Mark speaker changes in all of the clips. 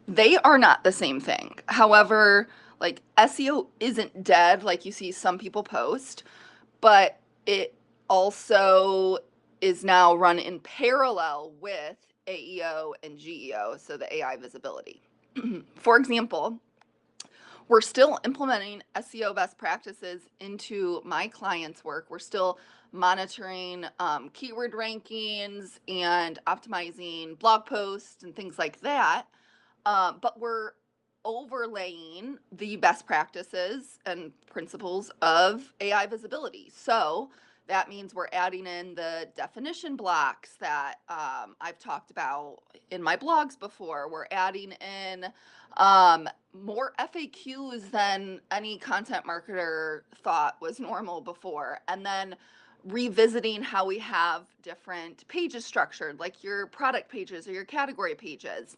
Speaker 1: They are not the same thing. However, like SEO isn't dead like you see some people post, but it also is now run in parallel with AEO and GEO, so the AI visibility. For example, we're still implementing SEO best practices into my clients' work. We're still monitoring keyword rankings and optimizing blog posts and things like that. But we're overlaying the best practices and principles of AI visibility. So that means we're adding in the definition blocks that I've talked about in my blogs before. We're adding in more FAQs than any content marketer thought was normal before. And then revisiting how we have different pages structured, like your product pages or your category pages.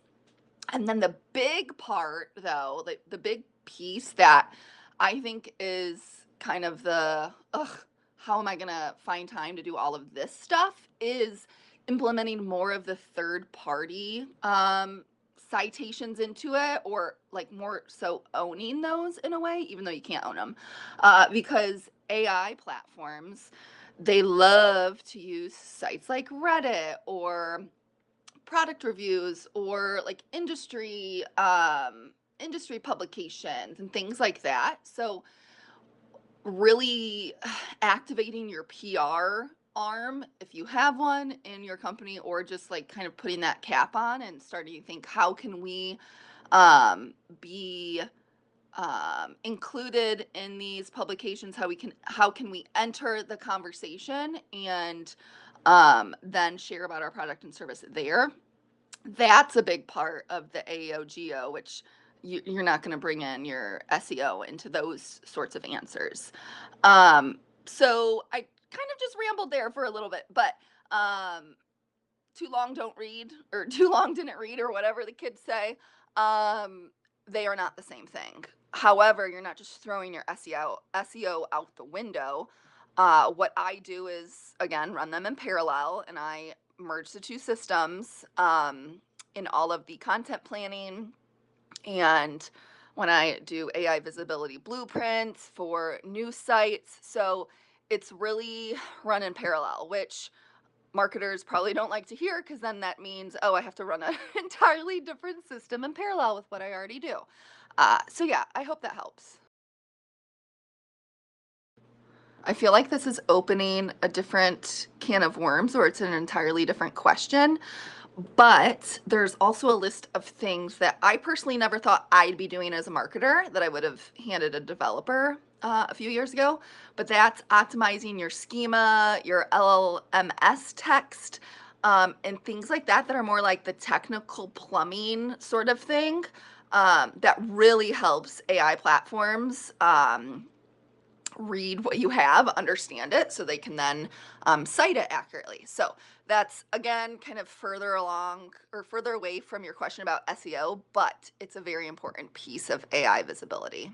Speaker 1: And then the big part, though, the big piece that I think is kind of the, how am I going to find time to do all of this stuff, is implementing more of the third party citations into it, or like more so owning those in a way, even though you can't own them. Because AI platforms, they love to use sites like Reddit or product reviews or like industry publications and things like that. So really activating your PR arm, if you have one in your company, or just like kind of putting that cap on and starting to think, how can we be included in these publications, how can we enter the conversation and then share about our product and service there. That's a big part of the AEO GEO, which you're not going to bring in your SEO into those sorts of answers. So I kind of just rambled there for a little bit, but too long don't read, or too long didn't read, or whatever the kids say. They are not the same thing. However, you're not just throwing your SEO out the window. What I do is, again, run them in parallel, and I merge the two systems in all of the content planning, and when I do AI visibility blueprints for new sites. So it's really run in parallel, which marketers probably don't like to hear, because then that means, oh, I have to run an entirely different system in parallel with what I already do. So yeah, I hope that helps. I feel like this is opening a different can of worms, or it's an entirely different question. But there's also a list of things that I personally never thought I'd be doing as a marketer that I would have handed a developer a few years ago. But that's optimizing your schema, your llms text, and things like that that are more like the technical plumbing sort of thing, that really helps AI platforms read what you have, understand it, so they can then cite it accurately. So that's, again, kind of further along or further away from your question about SEO, but it's a very important piece of AI visibility.